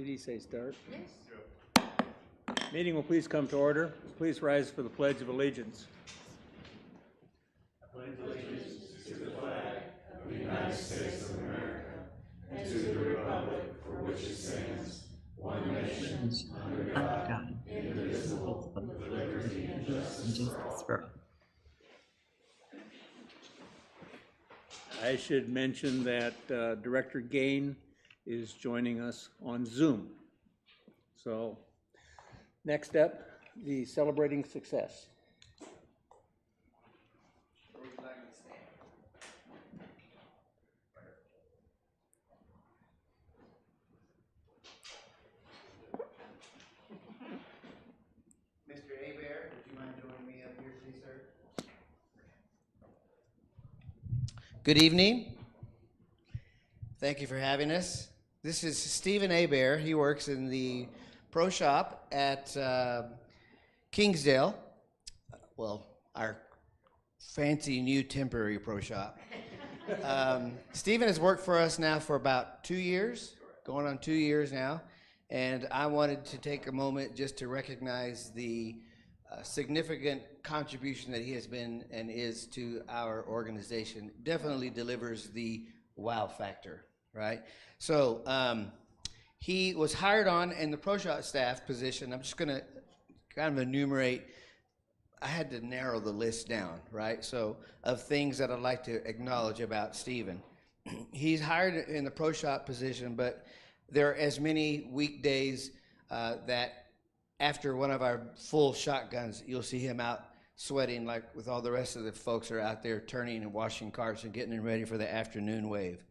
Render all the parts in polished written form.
Did he say start? Yes. Meeting will please come to order. Please rise for the Pledge of Allegiance. I pledge allegiance to the flag of the United States of America and to the republic for which it stands, one nation, under God, indivisible, with liberty and justice for all. I should mention that Director Gain is joining us on Zoom. So, next step, the Celebrating Success. Mr. Hebert, would you mind joining me up here, please, sir? Good evening. Thank you for having us. This is Stephen Hebert. He works in the pro shop at Kingsdale. Well, our fancy new temporary pro shop. Stephen has worked for us now for about 2 years, going on 2 years now. And I wanted to take a moment just to recognize the significant contribution that he has been and is to our organization. Definitely delivers the wow factor, right? So he was hired on in the pro shop staff position. I'm just going to kind of enumerate. I had to narrow the list down, right? So of things that I'd like to acknowledge about Stephen. He's hired in the pro shop position, but there are as many weekdays that after one of our full shotguns, you'll see him out sweating like with all the rest of the folks are out there turning and washing cars and getting them ready for the afternoon wave.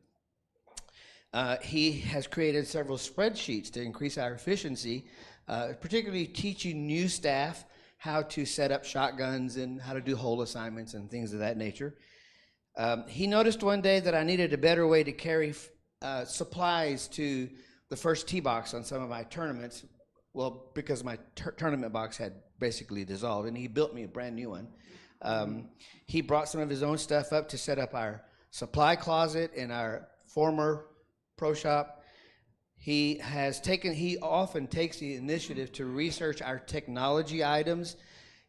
He has created several spreadsheets to increase our efficiency, particularly teaching new staff how to set up shotguns and how to do hole assignments and things of that nature. He noticed one day that I needed a better way to carry supplies to the first tee box on some of my tournaments. Well, because my tournament box had basically dissolved, and he built me a brand new one. He brought some of his own stuff up to set up our supply closet in our former pro shop. He often takes the initiative to research our technology items,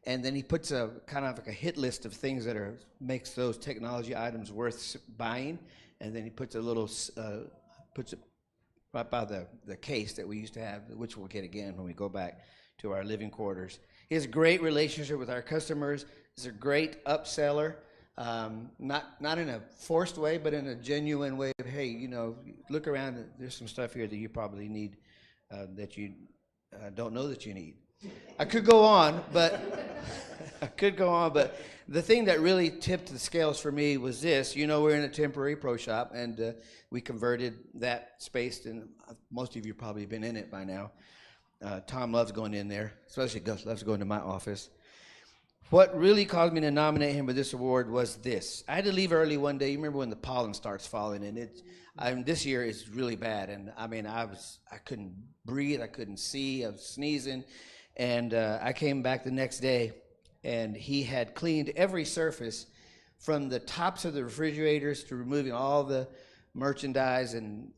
and then he puts a kind of like a hit list of things that makes those technology items worth buying, and then he puts a little puts it right by the case that we used to have, which we'll get again when we go back to our living quarters. He has a great relationship with our customers. He's a great upseller. Not in a forced way, but in a genuine way of, hey, you know, look around, there's some stuff here that you probably need that you don't know that you need. I could go on, but the thing that really tipped the scales for me was this. You know, we're in a temporary pro shop, and we converted that space, and most of you probably been in it by now. Tom loves going in there, especially Gus loves going to my office. What really caused me to nominate him for this award was this. I had to leave early one day. You remember when the pollen starts falling, and this year is really bad. And I mean, I couldn't breathe, I couldn't see, I was sneezing, and I came back the next day, and he had cleaned every surface from the tops of the refrigerators to removing all the merchandise. And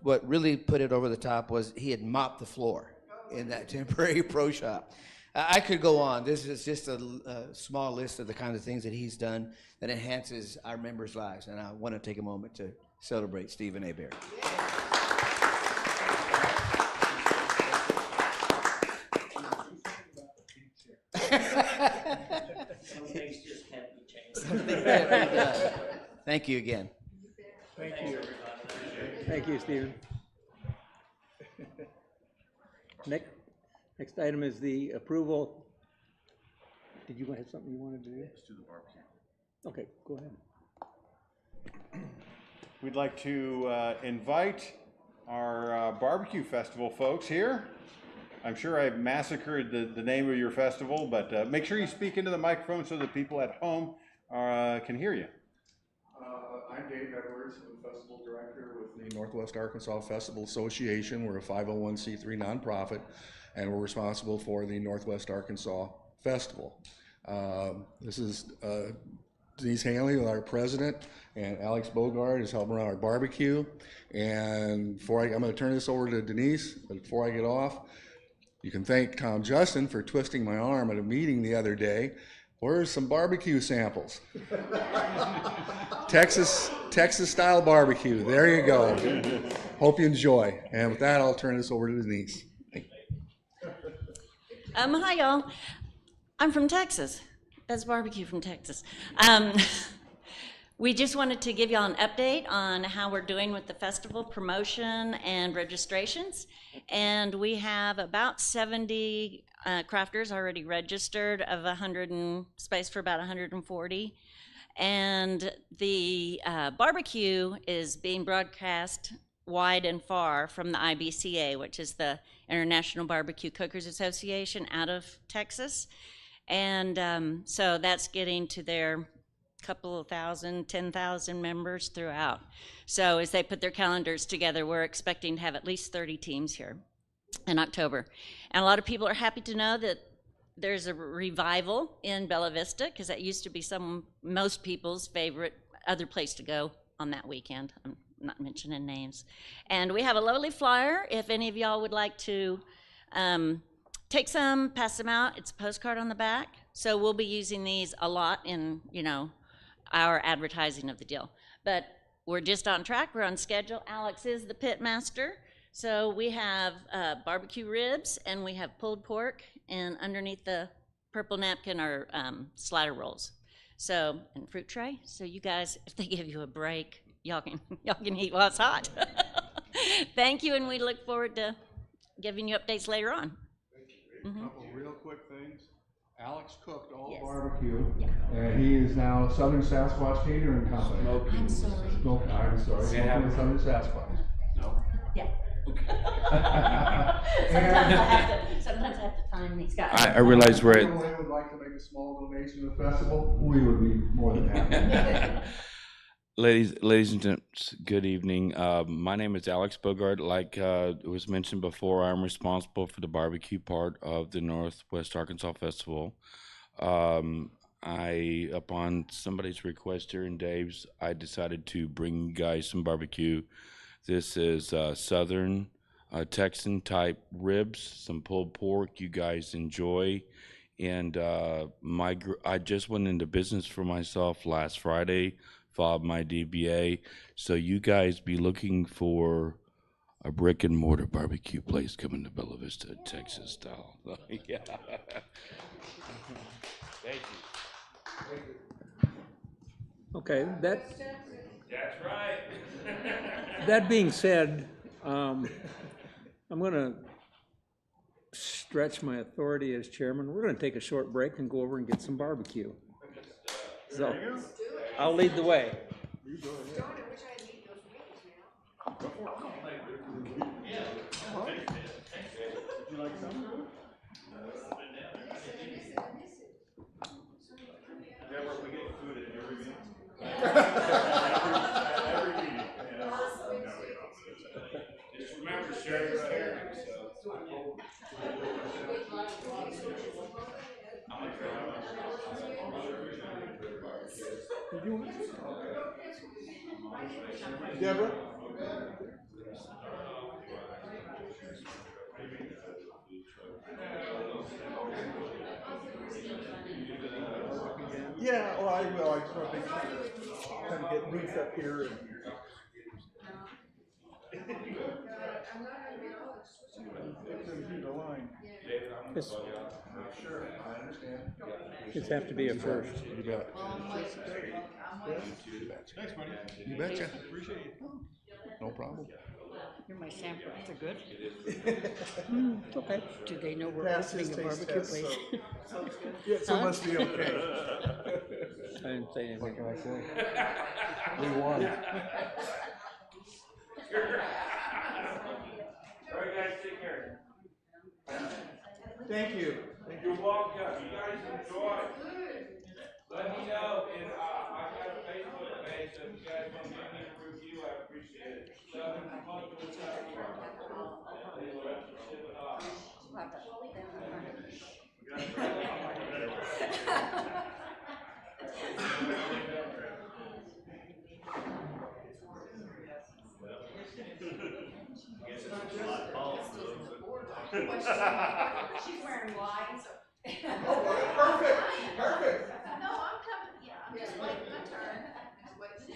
what really put it over the top was he had mopped the floor in that temporary pro shop. I could go on. This is just a small list of the kind of things that he's done that enhances our members' lives. And I want to take a moment to celebrate Stephen Hebert. Some things just can't be changed. Thank you again. Thank you. Thank you, Stephen. Next item is the approval. Did you have something you wanted to do? Let's do the barbecue. Okay, go ahead. We'd like to invite our barbecue festival folks here. I'm sure I've massacred the name of your festival, but make sure you speak into the microphone so that people at home can hear you. I'm Dave Edwards, I'm the festival director with the Northwest Arkansas Festival Association. We're a 501c3 nonprofit, and we're responsible for the Northwest Arkansas Festival. This is Denise Hanley, our president, and Alex Bogart is helping run our barbecue. And I'm going to turn this over to Denise, but before I get off, you can thank Tom Justin for twisting my arm at a meeting the other day. Where's some barbecue samples? Texas style barbecue. There you go. Hope you enjoy. And with that, I'll turn this over to Denise. Hi y'all. I'm from Texas. That's barbecue from Texas. We just wanted to give y'all an update on how we're doing with the festival promotion and registrations. And we have about 70 crafters already registered of space for about 140. And the barbecue is being broadcast wide and far from the IBCA, which is the International Barbecue Cookers Association out of Texas. And so that's getting to their couple of thousand, 10,000 members throughout. So as they put their calendars together, we're expecting to have at least 30 teams here in October. And a lot of people are happy to know that there's a revival in Bella Vista, because that used to be most people's favorite other place to go on that weekend. I'm not mentioning names. And we have a lovely flyer if any of y'all would like to take some, pass them out. It's a postcard on the back. So we'll be using these a lot in, our advertising of the deal. But we're just on track, we're on schedule. Alex is the pit master. So we have barbecue ribs and we have pulled pork, and underneath the purple napkin are slider rolls. So, and fruit tray. So you guys, if they give you a break, y'all can eat while it's hot. Thank you, and we look forward to giving you updates later on. A couple real quick things. Alex cooked all Yes. barbecue, and he is now Southern Sasquatch Catering Company. I'm sorry. I'm sorry. Smoking with Southern Sasquatch. No. Yeah. Sometimes I have to time these guys. I realize we're If anyone would like to make a small donation to the festival, we would be more than happy. Ladies and gents, good evening. My name is Alex Bogart. Like it was mentioned before, I'm responsible for the barbecue part of the Northwest Arkansas Festival. Upon somebody's request here and Dave's, I decided to bring you guys some barbecue. This is Southern Texan type ribs, some pulled pork you guys enjoy. And I just went into business for myself last Friday, filed my DBA. So you guys be looking for a brick and mortar barbecue place coming to Bella Vista, Texas style. Yeah. Thank you. Okay, That's right. that being said, I'm going to stretch my authority as chairman. We're going to take a short break and go over and get some barbecue. So I'll lead the way. Just remember, share your caring. Deborah? Yeah, well, I will. I just want to make sure to kind of get Ruth up here. And the line. Sure, I understand. Just have to be a first. You bet. Thanks, buddy. You betcha. Appreciate it. No problem. You're my sampler. They're good. Okay. Do they know we're Pass opening his a taste barbecue test, place? Yeah, so it must be okay. I didn't say What anything. can I say? We won. All right, guys, take care. Thank you. You're welcome. You guys enjoy. Let me know, and I got a Facebook page, so if you guys want to give me a review, I appreciate it. Southern Republic of South Florida. She's wearing white, so. Perfect, perfect. No, I'm coming, yeah, I'm just waiting my turn. Just waiting.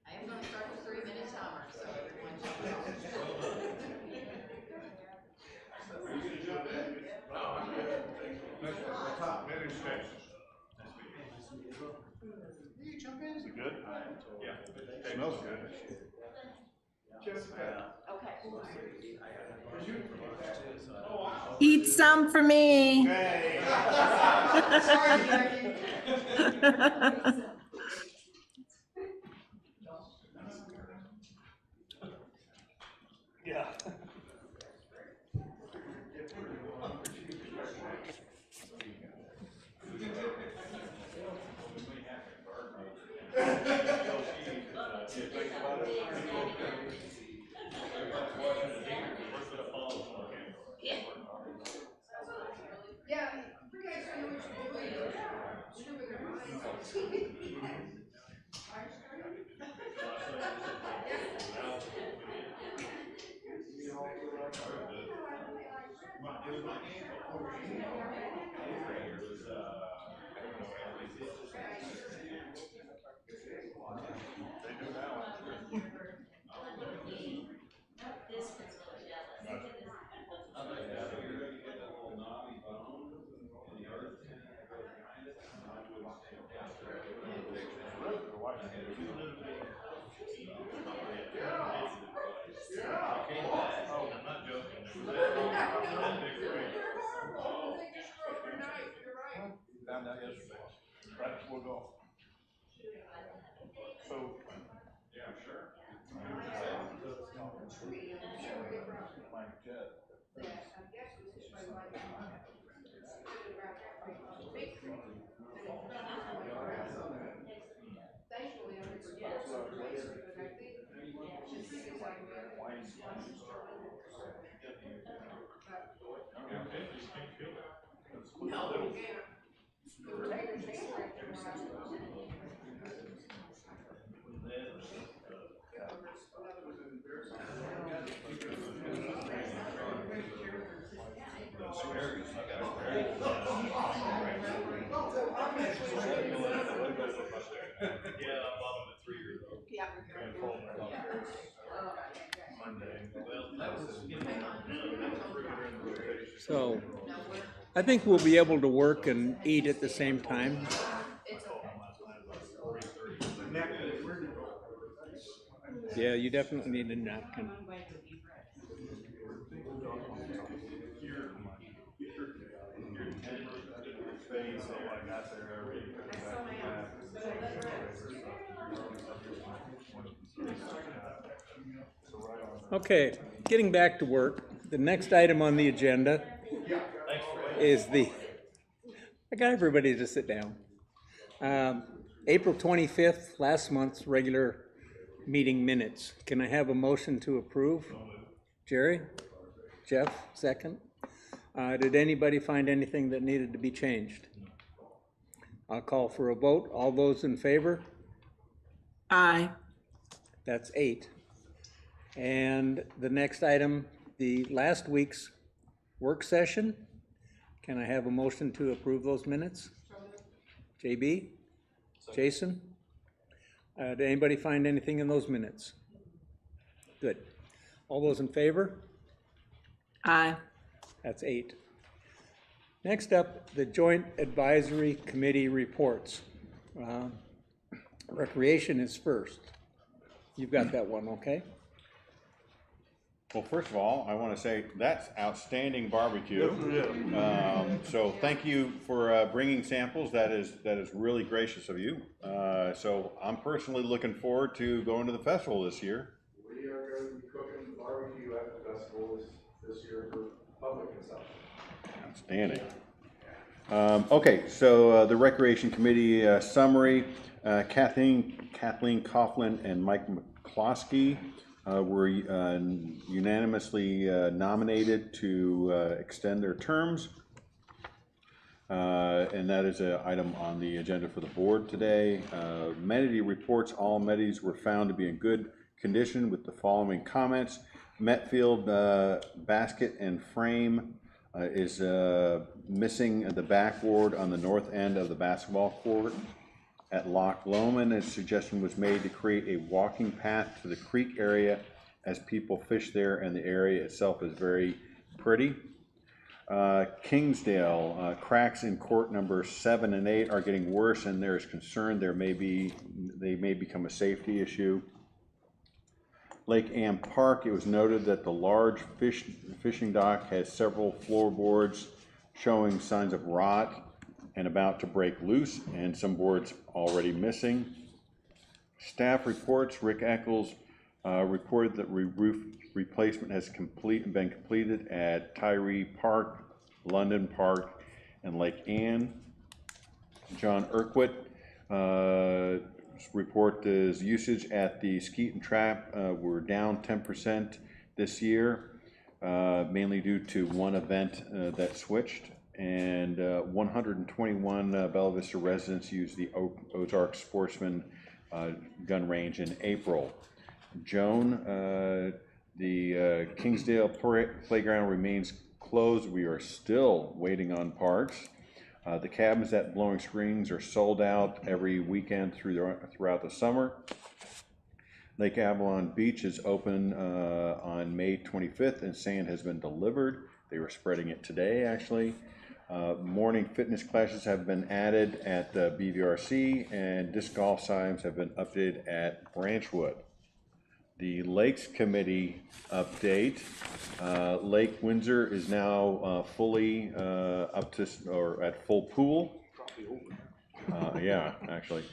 I am gonna start the 3-minute timer, so everyone Top administration. You jump in. Is it good? Yeah. Smells good. Jessica. Eat some for me. Hey. Sorry, Jackie. Yeah. Yeah, you guys don't know what you're doing. Stupid minds. Found out yesterday, right before golf. So. Yeah, sure. Like Jed. No. Yeah, I'm loving it 3 years old. Yeah. So I think we'll be able to work and eat at the same time. Yeah, you definitely need a napkin. So I got there already. Okay, getting back to work. The next item on the agenda is I got everybody to sit down. April 25th, last month's regular meeting minutes. Can I have a motion to approve? Jerry? Jeff, second. Did anybody find anything that needed to be changed? I'll call for a vote. All those in favor? Aye. That's 8. And the next item, the last week's work session. Can I have a motion to approve those minutes? JB? Jason? Did anybody find anything in those minutes? Good. All those in favor? Aye. That's 8. Next up, the Joint Advisory Committee reports. Recreation is first. You've got that one, okay? Well, first of all, I want to say that's outstanding barbecue. So thank you for bringing samples. That is really gracious of you. So I'm personally looking forward to going to the festival this year. We are going to be cooking barbecue at the festival this year for public consumption. Outstanding. Okay, so the Recreation Committee summary, Kathleen Coughlin and Mike McCloskey were unanimously nominated to extend their terms. And that is an item on the agenda for the board today. Amenity reports, all amenities were found to be in good condition with the following comments. Metfield basket and frame is missing the backboard on the north end of the basketball court. At Loch Lomond, a suggestion was made to create a walking path to the creek area as people fish there, and the area itself is very pretty. Kingsdale, cracks in court number 7 and 8 are getting worse, and there is concern they may become a safety issue. Lake Ann Park, it was noted that the large fishing dock has several floorboards showing signs of rot and about to break loose, and some boards already missing. Staff reports, Rick Eccles reported that roof replacement has been completed at Tyree Park, London Park, and Lake Ann. John Urquhart report is usage at the Skeet and Trap were down 10% this year, mainly due to one event that switched, and 121 Bella Vista residents used the Ozark Sportsman gun range in April. Joan, the Kingsdale Playground remains closed. We are still waiting on parks. The cabins at Blowing Springs are sold out every weekend throughout the summer. Lake Avalon Beach is open on May 25th, and sand has been delivered. They were spreading it today, actually. Morning fitness classes have been added at the BVRC, and disc golf signs have been updated at Branchwood. The Lakes Committee update. Lake Windsor is now fully up to, or at full pool. Yeah, actually.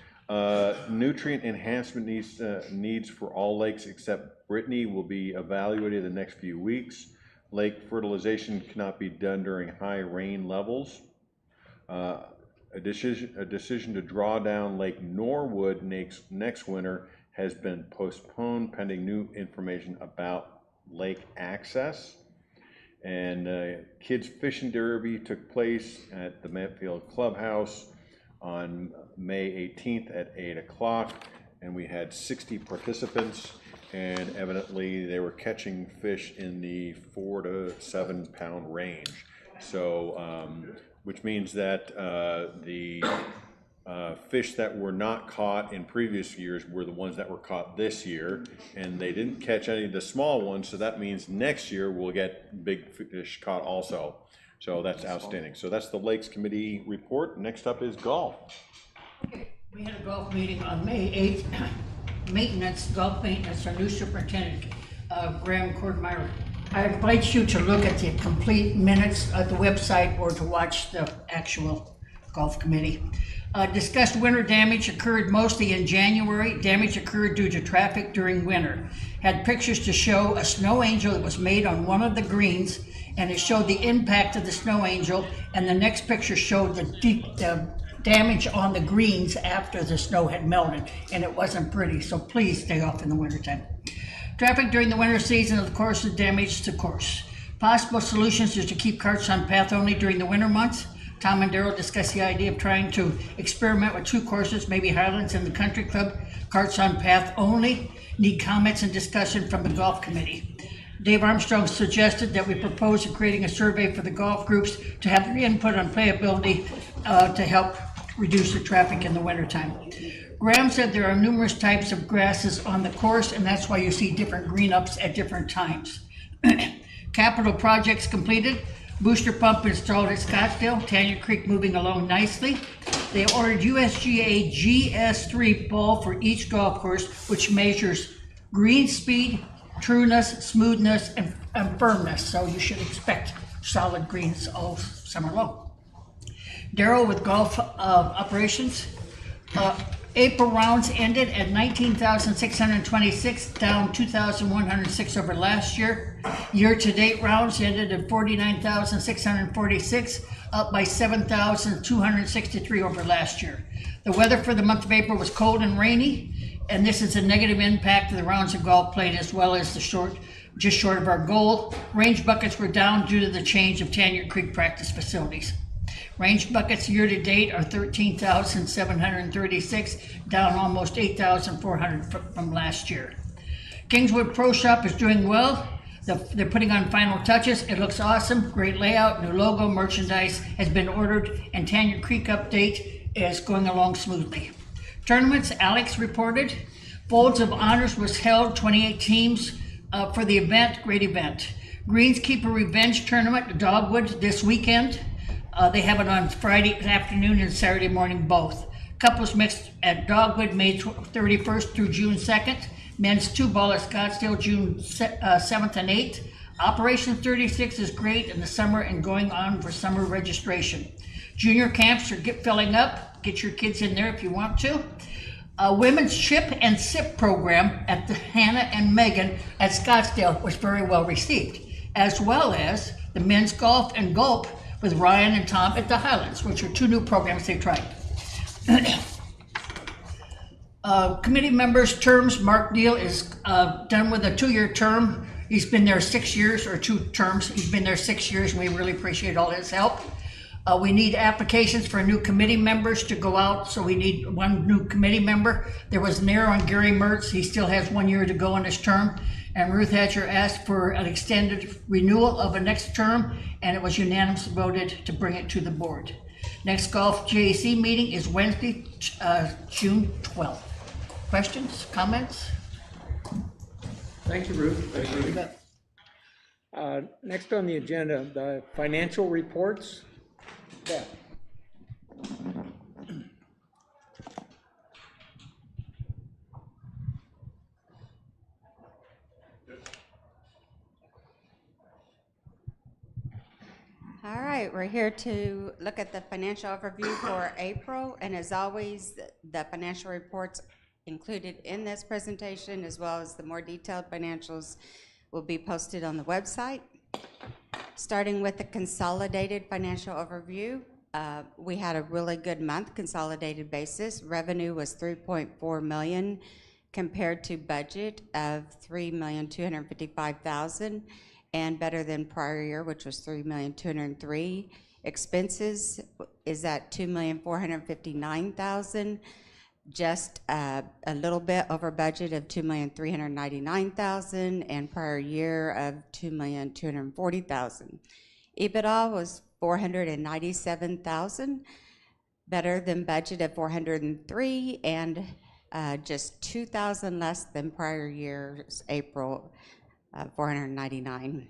Nutrient enhancement needs for all lakes except Brittany will be evaluated in the next few weeks. Lake fertilization cannot be done during high rain levels. A decision to draw down Lake Norwood next winter has been postponed pending new information about lake access. And Kids Fishing Derby took place at the Metfield Clubhouse on May 18th at 8 o'clock, and we had 60 participants, and evidently they were catching fish in the 4 to 7 pound range. So, which means that the fish that were not caught in previous years were the ones that were caught this year, and they didn't catch any of the small ones, so that means next year we'll get big fish caught also. So that's outstanding. So that's the Lakes Committee report. Next up is golf. Okay, we had a golf meeting on May 8th. Golf maintenance, our new superintendent, Graham Cordmeyer. I invite you to look at the complete minutes of the website or to watch the actual golf committee. Discussed winter damage occurred mostly in January. Damage occurred due to traffic during winter. Had pictures to show a snow angel that was made on one of the greens, and it showed the impact of the snow angel, and the next picture showed the damage on the greens after the snow had melted, and it wasn't pretty, so please stay off in the wintertime. Traffic during the winter season, of course, is damage to course. Possible solutions is to keep carts on path only during the winter months. Tom and Daryl discussed the idea of trying to experiment with 2 courses, maybe Highlands and the Country Club, carts on path only. Need comments and discussion from the golf committee. Dave Armstrong suggested that we propose creating a survey for the golf groups to have their input on playability to help reduce the traffic in the wintertime. Graham said there are numerous types of grasses on the course, and that's why you see different green ups at different times. Capital projects completed. Booster pump installed at Scottsdale. Tanya Creek moving along nicely. They ordered USGA GS3 ball for each golf course, which measures green speed, trueness, smoothness, and firmness. So you should expect solid greens all summer long. Daryl with golf operations. April rounds ended at 19,626, down 2,106 over last year. Year-to-date rounds ended at 49,646, up by 7,263 over last year. The weather for the month of April was cold and rainy, and this is a negative impact of the rounds of golf played, as well as the just short of our goal. Range buckets were down due to the change of Tanya Creek practice facilities. Range buckets year-to-date are 13,736, down almost 8,400 from last year. Kingswood Pro Shop is doing well. They're putting on final touches. It looks awesome. Great layout, new logo, merchandise has been ordered, and Tanya Creek update is going along smoothly. Tournaments, Alex reported. Folds of Honors was held, 28 teams for the event, great event. Greenskeeper Revenge Tournament, Dogwood, this weekend. They have it on Friday afternoon and Saturday morning both. Couples mixed at Dogwood, May 31st through June 2nd. Men's 2-ball at Scottsdale, June 7th and 8th. Operation 36 is great in the summer and going on for summer registration. Junior camps are filling up. Get your kids in there if you want to. Women's Chip and Sip program at the Hannah and Megan at Scottsdale was very well received, as well as the men's golf and gulp with Ryan and Tom at the Highlands, which are 2 new programs they tried. Committee members' terms, Mark Deal is done with a 2-year term. He's been there 6 years, or 2 terms. He's been there 6 years, and we really appreciate all his help. We need applications for new committee members to go out, so we need 1 new committee member. There was an error on Gary Mertz. He still has 1 year to go on his term. And Ruth Hatcher asked for an extended renewal of a next term, and it was unanimously voted to bring it to the board. Next golf JAC meeting is Wednesday, June 12th. Questions, comments? Thank you, Ruth. Next on the agenda, the financial reports. Beth. All right, we're here to look at the financial overview for April, and as always, the financial reports included in this presentation, as well as the more detailed financials, will be posted on the website. Starting with the consolidated financial overview, we had a really good month, consolidated basis. Revenue was $3.4 million compared to budget of $3,255,000, and better than prior year, which was $3,203,000. Expenses is at $2,459,000. Just a little bit over budget of $2,399,000 and prior year of $2,240,000. EBITDA was $497,000, better than budget of $403,000 and just $2,000 less than prior year's April, $499,000.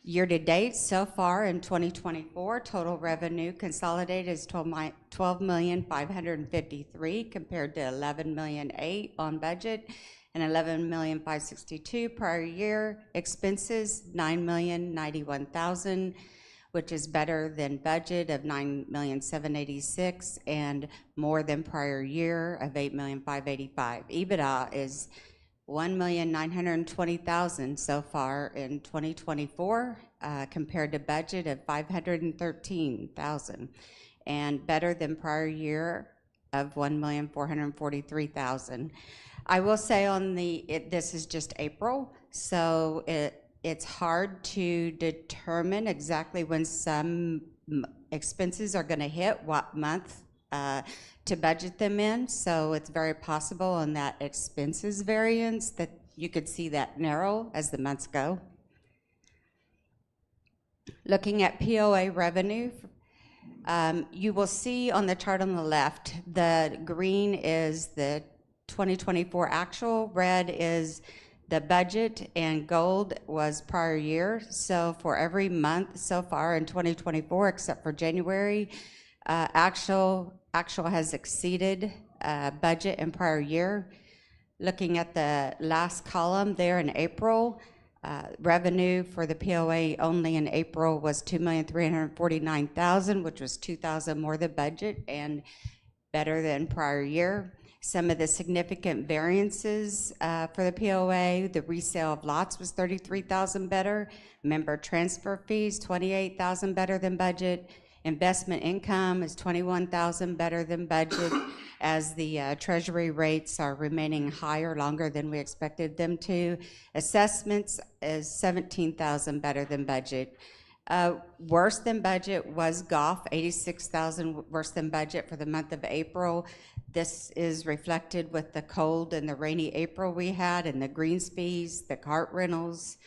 Year to date, so far in 2024, total revenue consolidated is $12,553,000 compared to $11,008,000 on budget and $11,562,000 prior year. Expenses $9,091,000, which is better than budget of $9,786,000 and more than prior year of $8,585,000. EBITDA is $1,920,000 so far in 2024, compared to budget of $513,000, and better than prior year of $1,443,000. I will say this is just April, so it's hard to determine exactly when some expenses are going to hit what month to budget them in, so it's very possible on that expenses variance that you could see that narrow as the months go. Looking at POA revenue, you will see on the chart on the left, the green is the 2024 actual, red is the budget, and gold was prior year. So for every month so far in 2024, except for January, actual has exceeded budget in prior year. Looking at the last column there in April, revenue for the POA only in April was $2,349,000, which was $2,000 more than budget and better than prior year. Some of the significant variances for the POA, the resale of lots was $33,000 better, member transfer fees $28,000 better than budget, investment income is $21,000 better than budget, as the treasury rates are remaining higher longer than we expected them to. Assessments is $17,000 better than budget. Worse than budget was golf, 86,000 worse than budget for the month of April. This is reflected with the cold and the rainy April we had, and the greens fees, the cart rentals.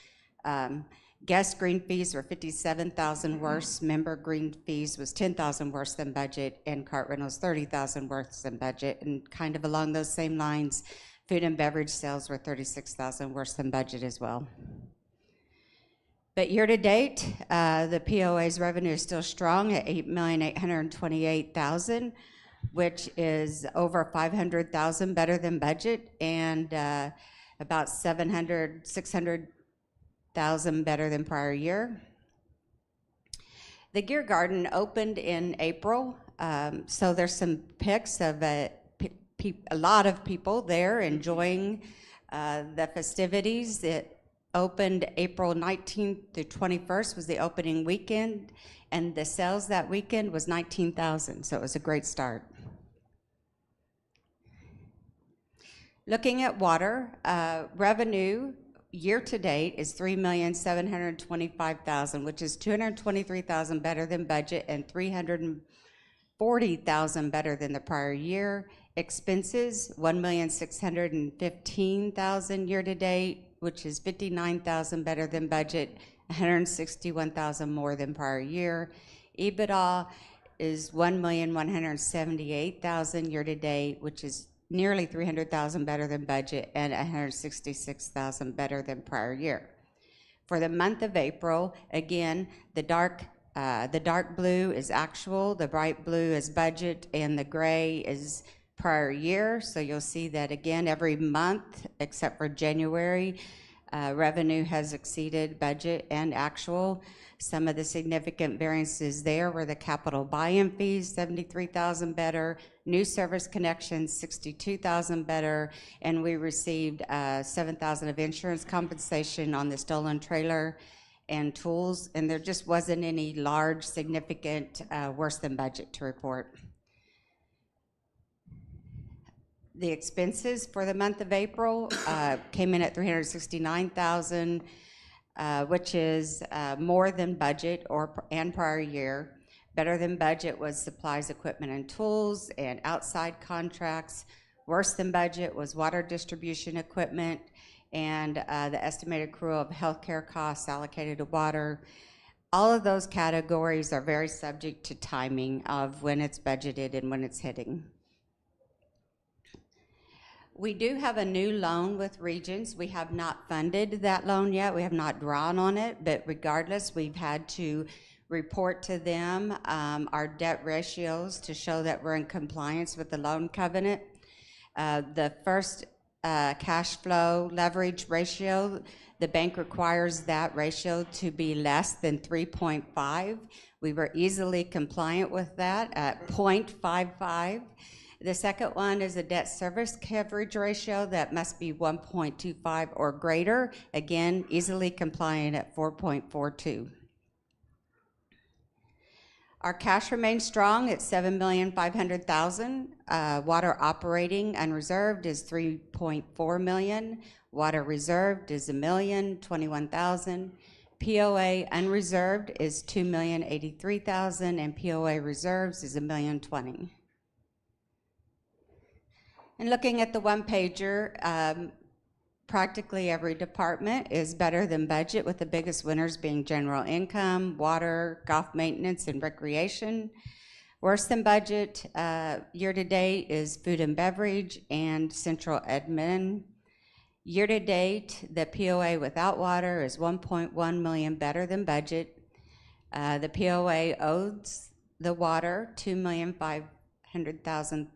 Guest green fees were 57,000 worse. Member green fees was 10,000 worse than budget, and cart rentals 30,000 worse than budget. And kind of along those same lines, food and beverage sales were 36,000 worse than budget as well. But year to date, the POA's revenue is still strong at $8,828,000, which is over 500,000 better than budget, and about 600,000 better than prior year. The Gear Garden opened in April, so there's some pics of a lot of people there enjoying the festivities. It opened April 19th through 21st was the opening weekend, and the sales that weekend was 19,000, so it was a great start. Looking at water, revenue year to date is $3,725,000, which is $223,000 better than budget and $340,000 better than the prior year. Expenses, $1,615,000 year to date, which is $59,000 better than budget, $161,000 more than prior year. EBITDA is $1,178,000 year to date, which is nearly $300,000 better than budget and $166,000 better than prior year. For the month of April, again, the dark blue is actual, the bright blue is budget, and the gray is prior year. So you'll see that again every month except for January, revenue has exceeded budget and actual. Some of the significant variances there were the capital buy-in fees, $73,000 better, new service connections, $62,000 better, and we received $7,000 of insurance compensation on the stolen trailer and tools, and there just wasn't any large, significant worse than budget to report. The expenses for the month of April came in at $369,000, which is more than budget and prior year. Better than budget was supplies, equipment, and tools, and outside contracts. Worse than budget was water distribution equipment and the estimated accrual of healthcare costs allocated to water. All of those categories are very subject to timing of when it's budgeted and when it's hitting. We do have a new loan with Regions. We have not funded that loan yet. We have not drawn on it, but regardless, we've had to report to them our debt ratios to show that we're in compliance with the loan covenant. The first cash flow leverage ratio, the bank requires that ratio to be less than 3.5. We were easily compliant with that at 0.55. The second one is a debt service coverage ratio that must be 1.25 or greater. Again, easily compliant at 4.42. Our cash remains strong at $7,500,000. Water operating unreserved is $3.4 million. Water reserved is $1,021,000. POA unreserved is $2,083,000, and POA reserves is $1,020,000. And looking at the one-pager, practically every department is better than budget, with the biggest winners being general income, water, golf maintenance, and recreation. Worse than budget year-to-date is food and beverage and central admin. Year-to-date, the POA without water is $1.1 million better than budget. The POA owes the water $2,500,000.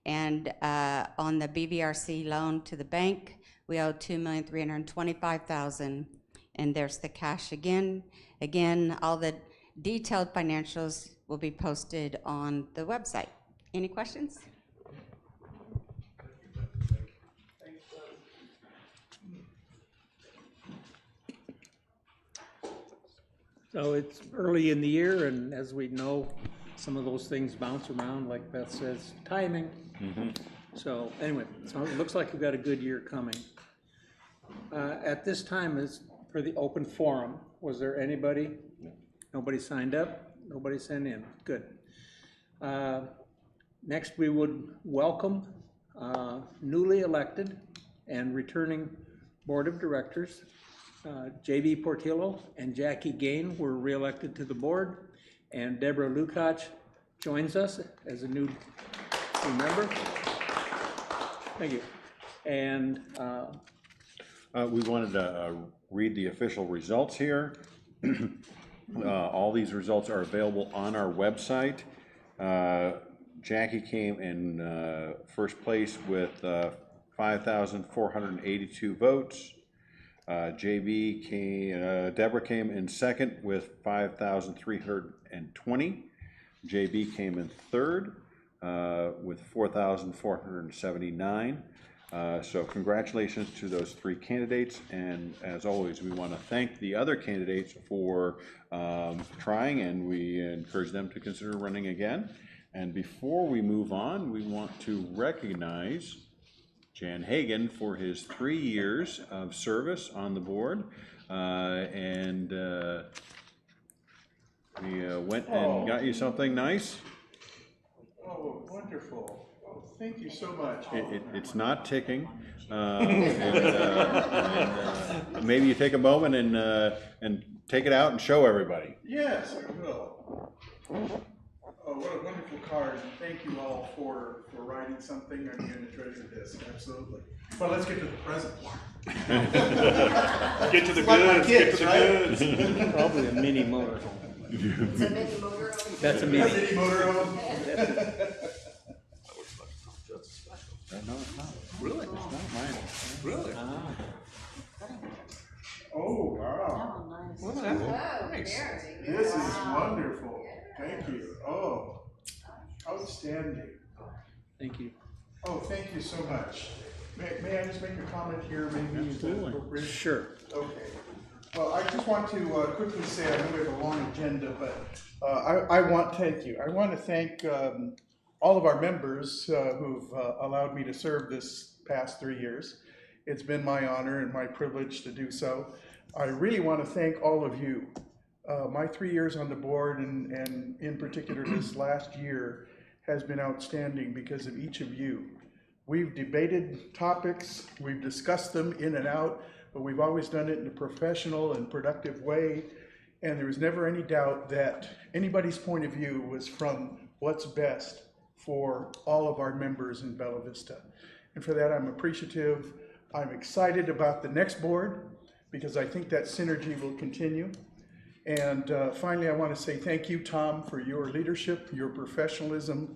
And on the BVRC loan to the bank, we owe $2,325,000, and there's the cash again. Again, all the detailed financials will be posted on the website. Any questions? So it's early in the year, and as we know, some of those things bounce around, like Beth says, timing. So anyway, so it looks like we've got a good year coming. At this time is for the open forum. Was there anybody? Nobody signed up? Nobody sent in? Good. Next, we would welcome newly elected and returning Board of Directors. J.B. Portillo and Jackie Gain were reelected to the board, and Deborah Lukacs joins us as a new member. Thank you. And we wanted to read the official results here. All these results are available on our website. Jackie came in first place with 5,482 votes. Deborah came in second with 5,320. JB came in third with 4,479. So congratulations to those three candidates, and as always, we want to thank the other candidates for trying, and we encourage them to consider running again. And before we move on, we want to recognize Jan Hagan for his 3 years of service on the board, and we went and got you something nice. Oh, wonderful. Oh, thank you so much. It's not ticking. Maybe you take a moment and take it out and show everybody. Yes, I will. Oh, what a wonderful card. Thank you all for writing something. I'm going to treasure this, absolutely. Well, let's get to the present part. Get to the It's like my goods, kids, get to the right? goods. Probably a mini motorhome. It's a mini motorhome. That's a A mini. mini motorhome. No, it's not. Really? It's not mine. Really? Oh, wow. Oh, very This is wonderful. Thank you. Oh, outstanding. Thank you. Oh, thank you so much. May I just make a comment here, maybe? Absolutely. Sure. Okay. Well, I just want to quickly say, I know we have a long agenda, but I want to thank all of our members who've allowed me to serve this past 3 years. It's been my honor and my privilege to do so. I really want to thank all of you. My 3 years on the board, and in particular this last year, has been outstanding because of each of you. We've debated topics, we've discussed them in and out, but we've always done it in a professional and productive way. And there was never any doubt that anybody's point of view was from what's best for all of our members in Bella Vista. And for that, I'm appreciative. I'm excited about the next board because I think that synergy will continue. And finally, I want to say thank you, Tom, for your leadership, your professionalism.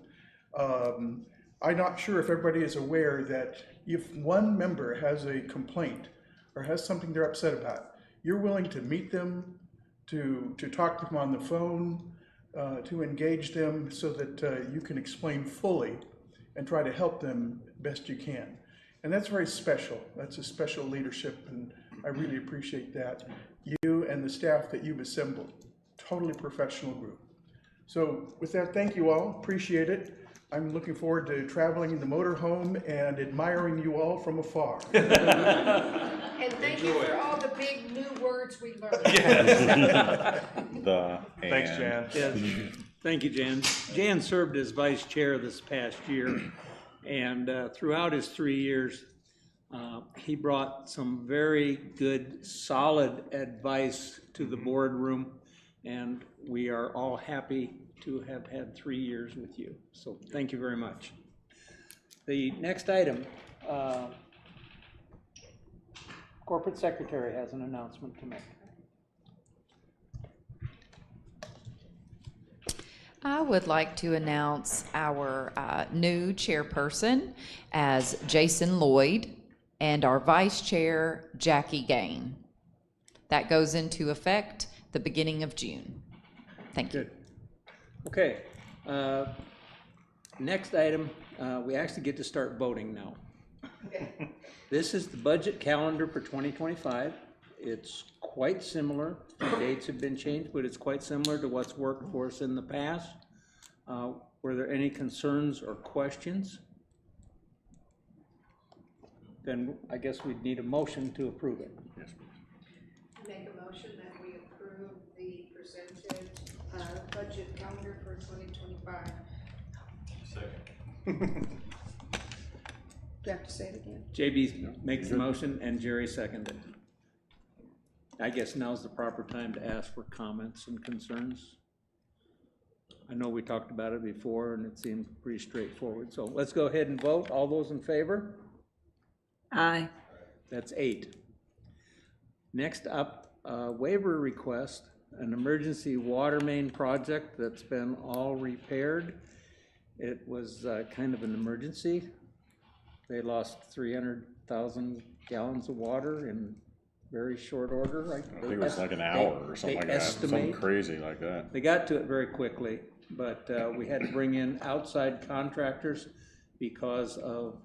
I'm not sure if everybody is aware that if one member has a complaint or has something they're upset about, you're willing to meet them, to talk to them on the phone, to engage them so that you can explain fully and try to help them best you can. And that's very special. That's a special leadership, and I really appreciate that. You and the staff that you've assembled, totally professional group. So with that, thank you all, appreciate it. I'm looking forward to traveling in the motorhome and admiring you all from afar. And thank you for all the big new words we learned. Thanks, Jan. Yes. Thank you, Jan. Jan served as vice chair this past year, and throughout his 3 years, he brought some very good, solid advice to the boardroom, and we are all happy to have had 3 years with you. So thank you very much. The next item, Corporate Secretary has an announcement to make. I would like to announce our new chairperson as Jason Lloyd and our vice chair, Jackie Gain. That goes into effect the beginning of June. Thank you. Good. Okay. Next item, we actually get to start voting now. This is the budget calendar for 2025. It's quite similar. The dates have been changed, but it's quite similar to what's worked for us in the past. Were there any concerns or questions? Then I guess we'd need a motion to approve it. Make a motion that we approve budget calendar for 2025. Second. Do I have to say it again? JB makes the motion and Jerry seconded. I guess now's the proper time to ask for comments and concerns. I know we talked about it before and it seemed pretty straightforward. So let's go ahead and vote. All those in favor? Aye. That's 8. Next up, waiver request, an emergency water main project that's been all repaired. It was kind of an emergency. They lost 300,000 gallons of water in very short order. I think it was like an hour or something like that, something crazy like that. They got to it very quickly, but we had to bring in outside contractors because of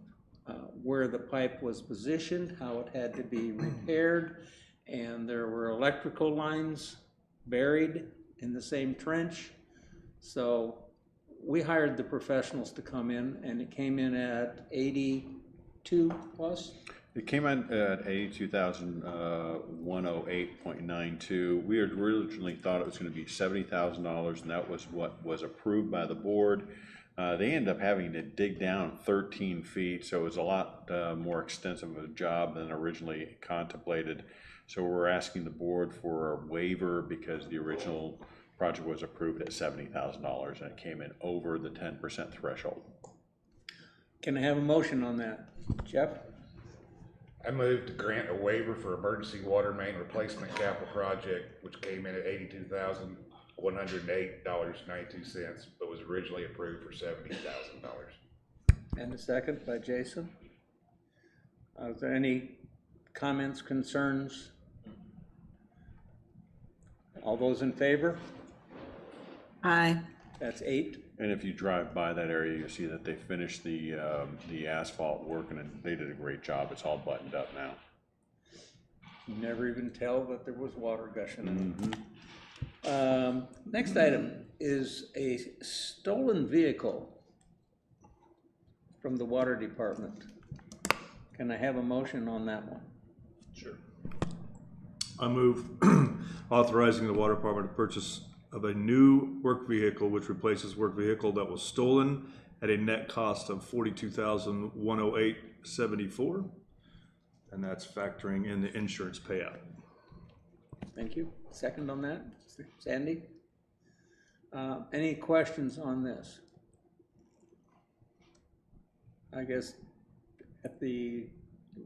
where the pipe was positioned, how it had to be repaired, and there were electrical lines buried in the same trench. So we hired the professionals to come in, and it came in at 82 plus. It came in at 82,108.92. We had originally thought it was going to be $70,000, and that was what was approved by the board. They ended up having to dig down 13 feet, so it was a lot more extensive of a job than originally contemplated. So we're asking the board for a waiver because the original project was approved at $70,000, and it came in over the 10% threshold. Can I have a motion on that? Jeff? I move to grant a waiver for emergency water main replacement capital project, which came in at $82,108.92, but was originally approved for $70,000. And a second by Jason. Is there any comments, concerns? All those in favor? Aye. That's 8. And if you drive by that area, you'll see that they finished the asphalt work, and they did a great job. It's all buttoned up now. You never even tell that there was water gushing in it. Next item is a stolen vehicle from the water department. Can I have a motion on that one? Sure. I move authorizing the water department to purchase of a new work vehicle which replaces work vehicle that was stolen at a net cost of $42,108.74, and that's factoring in the insurance payout. Thank you. Second on that, Sandy? Any questions on this? I guess we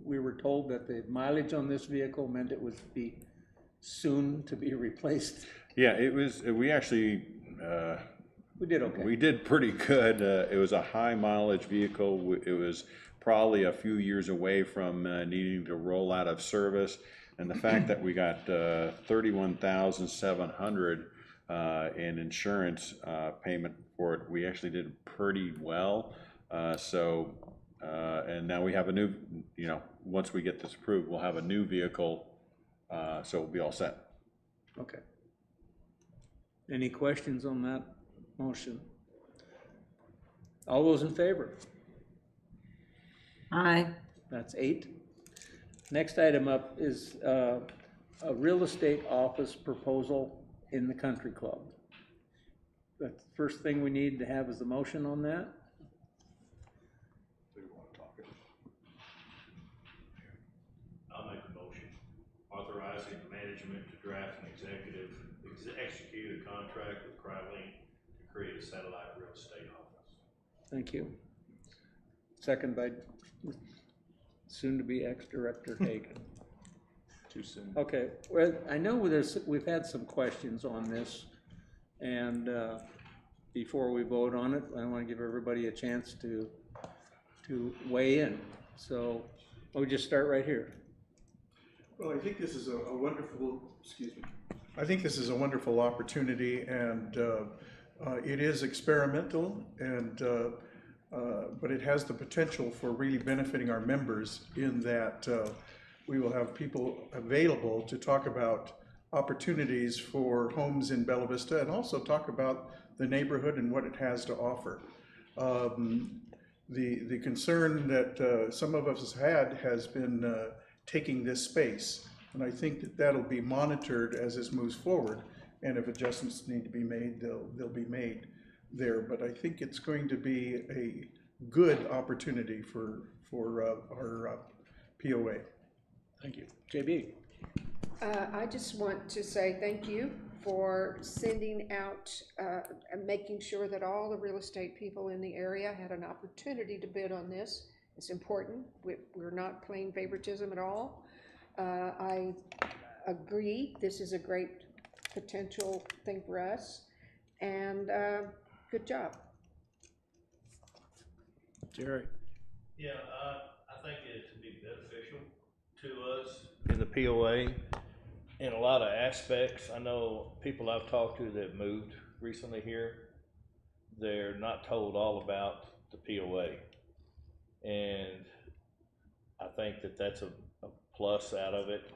were told that the mileage on this vehicle meant it would be soon to be replaced. Yeah, it was, we actually, we did okay. We did pretty good. It was a high mileage vehicle. It was probably a few years away from needing to roll out of service. And the fact that we got $31,700 in insurance payment for it, we actually did pretty well. And now we have a new, once we get this approved, we'll have a new vehicle, so we'll be all set. Okay. Any questions on that motion? All those in favor? Aye. That's 8. Next item up is a real estate office proposal in the country club. That's the first thing we need to have is the motion on that. I'll make a motion authorizing the management to draft an execute a contract with Crylene to create a satellite real estate office. Thank you. Second by soon-to-be ex-director Hagan. Too soon. Okay, well, I know we've had some questions on this, and before we vote on it, I want to give everybody a chance to weigh in. So we'll just start right here. Well, I think this is a wonderful, I think this is a wonderful opportunity, and it is experimental, and but it has the potential for really benefiting our members in that we will have people available to talk about opportunities for homes in Bella Vista and also talk about the neighborhood and what it has to offer. The concern that some of us had has been taking this space, and I think that that'll be monitored as this moves forward and if adjustments need to be made, they'll be made there. But I think it's going to be a good opportunity for our POA. Thank you. JB? I just want to say thank you for sending out and making sure that all the real estate people in the area had an opportunity to bid on this. It's important. We're not playing favoritism at all. I agree, this is a great potential thing for us, and good job. Jerry? Yeah, I think it would be beneficial to us in the POA in a lot of aspects. I know people I've talked to that moved recently here, they're not told all about the POA. And I think that that's a plus out of it.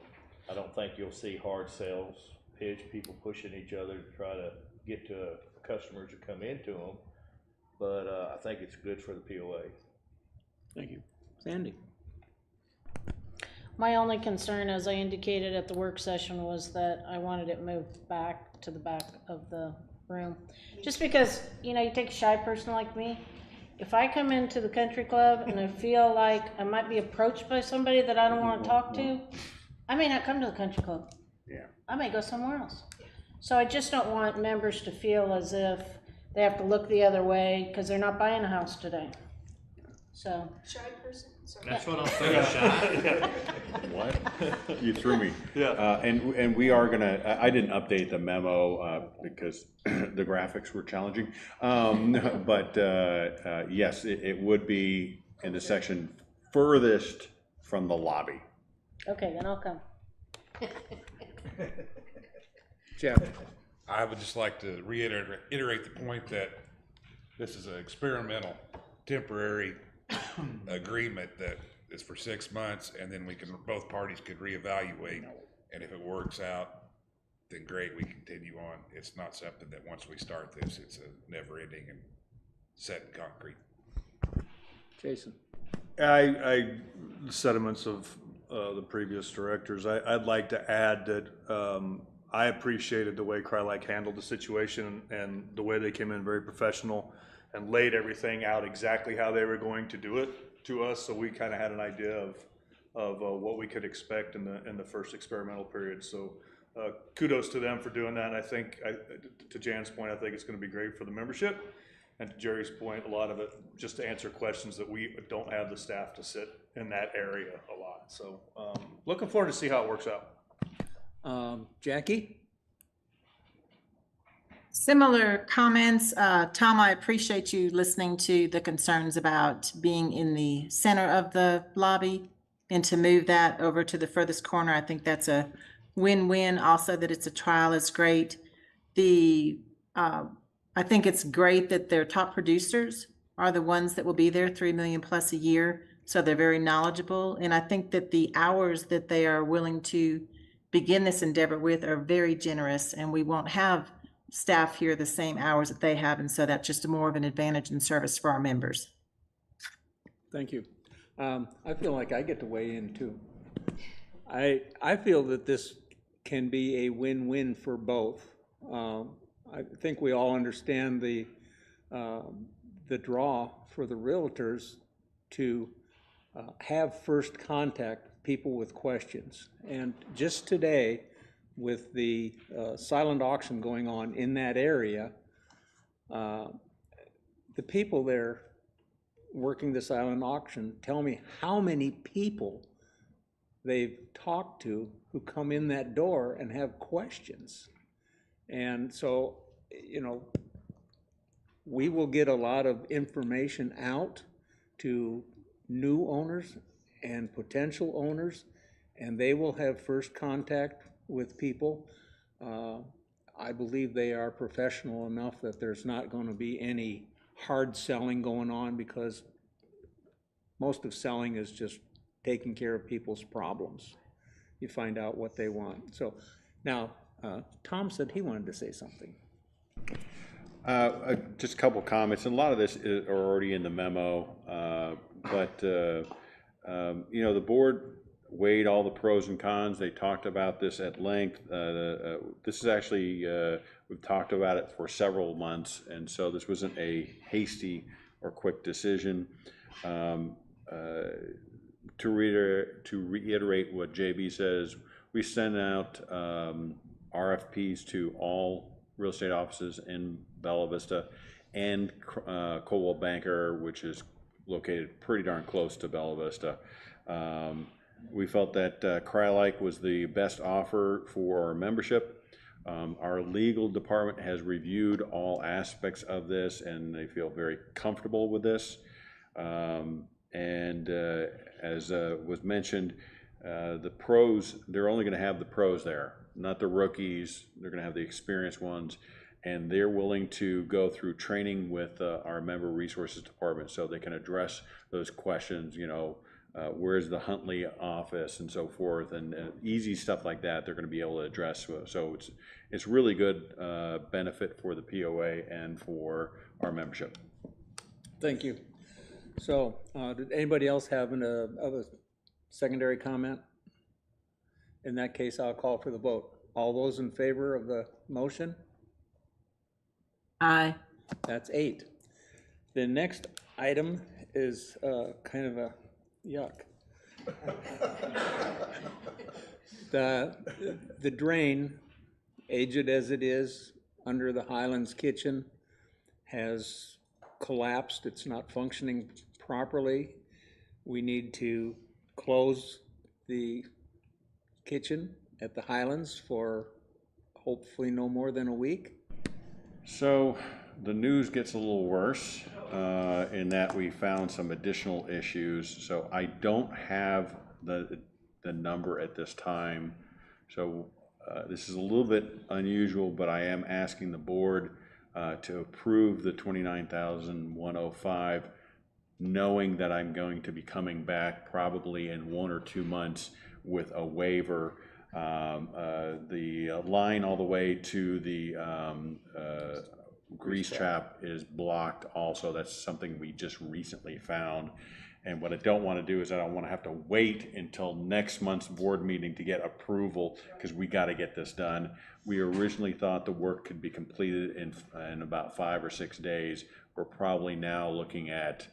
I don't think you'll see hard sales pitch, people pushing each other to try to get to customers to come into them. But I think it's good for the POA. Thank you. Sandy? My only concern, as I indicated at the work session, was that I wanted it moved back to the back of the room. Just because, you know, you take a shy person like me, if I come into the country club and I feel like I might be approached by somebody that I don't want to talk to, I may not come to the country club. Yeah. I may go somewhere else. So I just don't want members to feel as if they have to look the other way because they're not buying a house today. So. Shy person? Sorry. That's what I'm saying, shy. What? You threw me. Yeah. And we are gonna, I didn't update the memo because the graphics were challenging. But yes, it would be in the section furthest from the lobby. Okay, then I'll come. Jeff? I would just like to reiterate the point that this is an experimental, temporary agreement that is for 6 months, and then both parties could reevaluate, and if it works out, then great, we continue on. It's not something that once we start this, it's a never-ending and set in concrete. Jason? The sentiments of the previous directors. I'd like to add that I appreciated the way Crye-Leike handled the situation and the way they came in very professional and laid everything out exactly how they were going to do it to us. So we kind of had an idea of what we could expect in the first experimental period. So kudos to them for doing that. And I think, to Jan's point, I think it's going to be great for the membership. And to Jerry's point, a lot of it just to answer questions that we don't have the staff to sit in that area a lot. So looking forward to see how it works out. Jackie? Similar comments. Tom, I appreciate you listening to the concerns about being in the center of the lobby and to move that over to the furthest corner. I think that's a win-win. Also, that it's a trial is great. I think it's great that their top producers are the ones that will be there, 3 million plus a year. So they're very knowledgeable. And I think that the hours that they are willing to begin this endeavor with are very generous, and we won't have staff here the same hours that they have. And so that's just more of an advantage and service for our members. Thank you. I feel like I get to weigh in too. I feel that this can be a win-win for both. I think we all understand the draw for the realtors to have first contact with people with questions. And just today, with the silent auction going on in that area, the people there working the silent auction tell me how many people they've talked to who come in that door and have questions. And so, you know, we will get a lot of information out to new owners and potential owners, and they will have first contact with people. I believe they are professional enough that there's not going to be any hard selling going on, because most of selling is just taking care of people's problems. You find out what they want. So now, Tom said he wanted to say something. Just a couple comments, and a lot of this are already in the memo, but you know, the board weighed all the pros and cons. They talked about this at length. This is actually, we've talked about it for several months, and so this wasn't a hasty or quick decision. To reiterate what JB says, we sent out RFPs to all real estate offices in Bella Vista and Coldwell Banker, which is located pretty darn close to Bella Vista. We felt that Crye-Leike was the best offer for our membership. Our legal department has reviewed all aspects of this, and they feel very comfortable with this. As was mentioned, the pros, they're only going to have the pros there, not the rookies. They're going to have the experienced ones, and they're willing to go through training with our member resources department so they can address those questions, you know, where's the Huntley office and so forth, and easy stuff like that they're going to be able to address. So it's really good benefit for the POA and for our membership. Thank you. So, did anybody else have a secondary comment? In that case, I'll call for the vote. All those in favor of the motion? Aye. That's 8. The next item is kind of a yuck. The drain, aged as it is, under the Highlands Kitchen has collapsed. It's not functioning properly. We need to close the kitchen at the Highlands for hopefully no more than a week. So the news gets a little worse in that we found some additional issues. So I don't have the number at this time. So this is a little bit unusual, but I am asking the board to approve the $29,105, knowing that I'm going to be coming back probably in 1 or 2 months with a waiver. The line all the way to the grease trap is blocked also. That's something we just recently found. And what I don't want to do is I don't want to have to wait until next month's board meeting to get approval, because we got to get this done. We originally thought the work could be completed in about 5 or 6 days. We're probably now looking at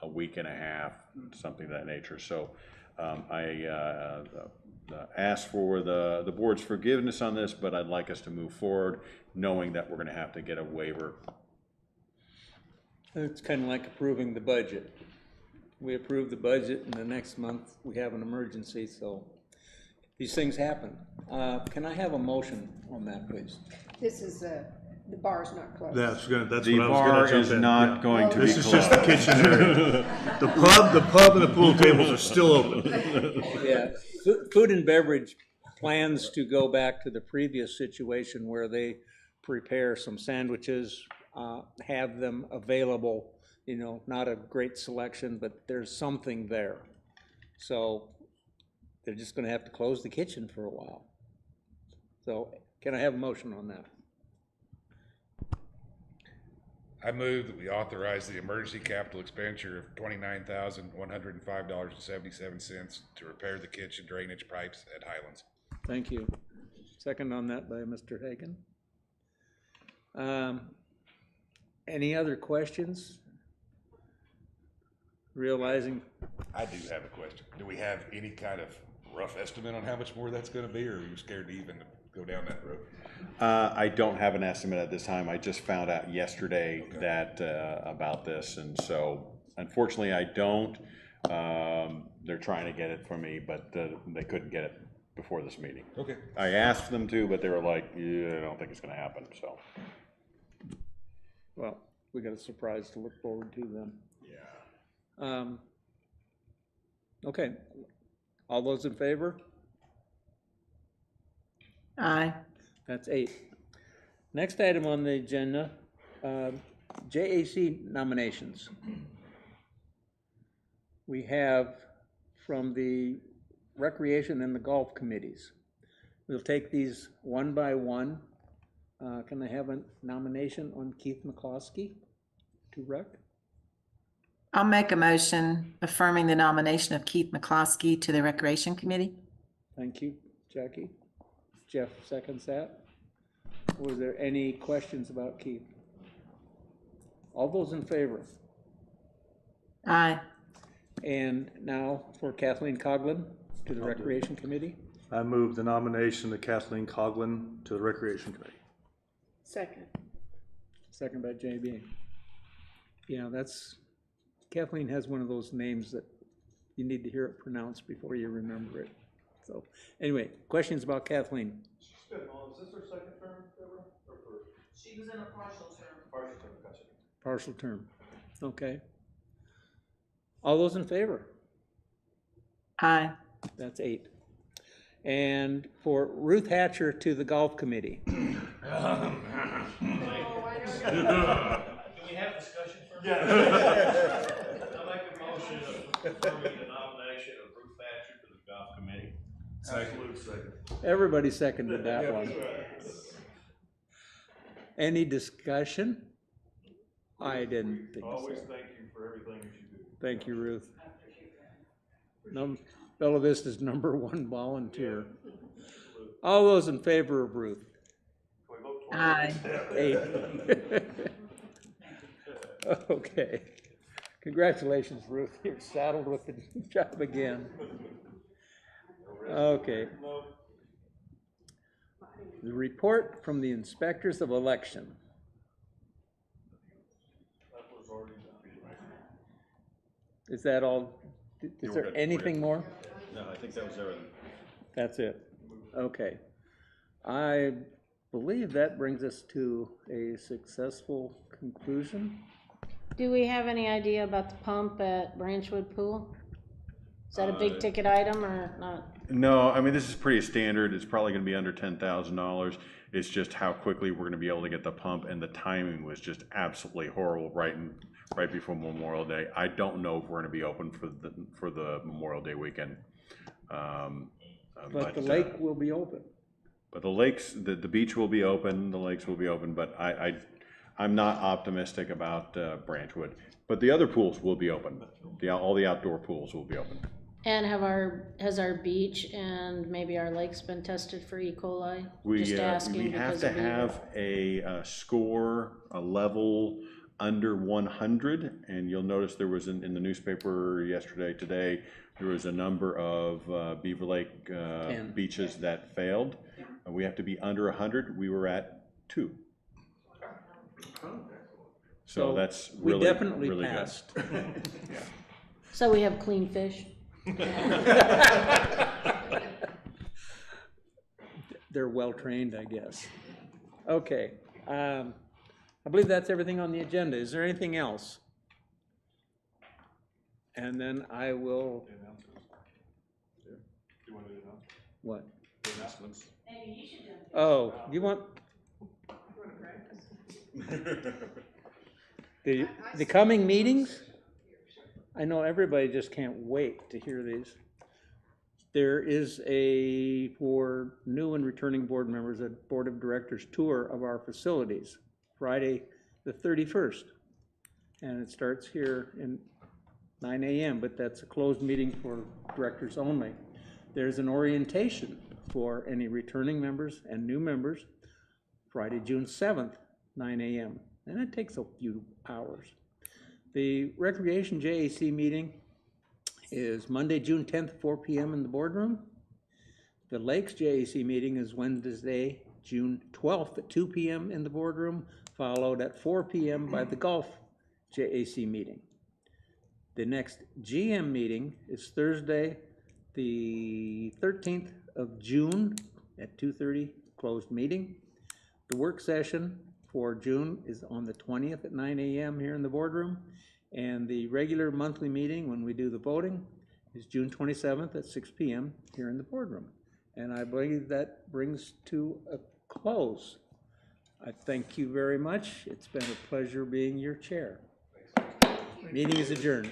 a week and a half, something of that nature. So I ask for the board's forgiveness on this, but I'd like us to move forward knowing that we're going to have to get a waiver. It's kind of like approving the budget. We approve the budget and the next month we have an emergency, so these things happen. Can I have a motion on that, please? This is, the bar's not closed. That's The what I was gonna bar jump is in. not Yeah. going to be This is closed. just the kitchen area. The pub and the pool tables are still open. Yeah, food and beverage plans to go back to the previous situation where they prepare some sandwiches, have them available, you know, not a great selection, but there's something there. So they're just gonna have to close the kitchen for a while. So can I have a motion on that? I move that we authorize the emergency capital expenditure of $29,105.77 to repair the kitchen drainage pipes at Highlands. Thank you. Second on that by Mr. Hagan. Any other questions? Realizing. I do have a question. Do we have any kind of rough estimate on how much more that's gonna be, or are you scared to even go down that road? I don't have an estimate at this time. I just found out yesterday that about this, and so unfortunately I don't. They're trying to get it from me, but they couldn't get it before this meeting. Okay. I asked them to, but they were like, yeah, I don't think it's gonna happen, so. Well, we got a surprise to look forward to then. Yeah. Okay. All those in favor? Aye. That's 8. Next item on the agenda, JAC nominations. We have from the Recreation and the Golf Committees. We'll take these one by one. Can I have a nomination on Keith McCloskey to rec? I'll make a motion affirming the nomination of Keith McCloskey to the Recreation Committee. Thank you, Jackie. Jeff seconds that. Was there any questions about Keith? All those in favor? Aye. And now for Kathleen Coughlin to the Recreation Committee. I move the nomination of Kathleen Coughlin to the Recreation Committee. Second. Second by JB. Yeah, Kathleen has one of those names that you need to hear it pronounced before you remember it. So, anyway, questions about Kathleen? Is this her second term, Deborah, or first? She was in a partial term. Partial term, gotcha. Partial term. Okay. All those in favor? Aye. That's 8. And for Ruth Hatcher to the Golf Committee. Can we have discussion first? Yeah. I make a motion of confirming the nomination of Ruth Thatcher to the golf committee. Second. Everybody seconded that one. Any discussion? I didn't think so. Always thank you for everything that you do. Thank you, Ruth. Bella Vista's #1 volunteer. All those in favor of Ruth? Aye. 8. Okay. Congratulations, Ruth. You're saddled with the job again. Okay. The report from the inspectors of election. Is that all? Is there anything more? No, I think that was everything. That's it. Okay. I believe that brings us to a successful conclusion. Do we have any idea about the pump at Branchwood Pool? Is that a big ticket item or not? No, I mean, this is pretty standard. It's probably gonna be under $10,000. It's just how quickly we're gonna be able to get the pump, and the timing was just absolutely horrible right before Memorial Day. I don't know if we're gonna be open for the Memorial Day weekend. But the lake will be open. But the lakes, the beach will be open, the lakes will be open, but I'm not optimistic about Branchwood. But the other pools will be open. All the outdoor pools will be open. And has our beach and maybe our lakes been tested for E. coli? We have to have a score, a level under 100, and you'll notice there was in the newspaper today, there was a number of Beaver Lake beaches that failed. We have to be under 100. We were at 2. So that's really, we definitely really passed. good. Yeah. So we have clean fish? They're well-trained, I guess. Okay. I believe that's everything on the agenda. Is there anything else? And then I will. What? Oh, you want? The coming meetings? I know everybody just can't wait to hear these. There is for new and returning board members, a board of directors tour of our facilities, Friday the 31st. And it starts here in 9 a.m., but that's a closed meeting for directors only. There's an orientation for any returning members and new members, Friday, June 7th, 9 a.m. And it takes a few hours. The Recreation JAC meeting is Monday, June 10th, 4 p.m. in the boardroom. The Lakes JAC meeting is Wednesday, June 12th at 2 p.m. in the boardroom, followed at 4 p.m. by the Golf JAC meeting. The next GM meeting is Thursday, the 13th of June at 2:30, closed meeting. The work session for June is on the 20th at 9 a.m. here in the boardroom. And the regular monthly meeting, when we do the voting, is June 27th at 6 p.m. here in the boardroom. And I believe that brings to a close. I thank you very much. It's been a pleasure being your chair. Meeting is adjourned.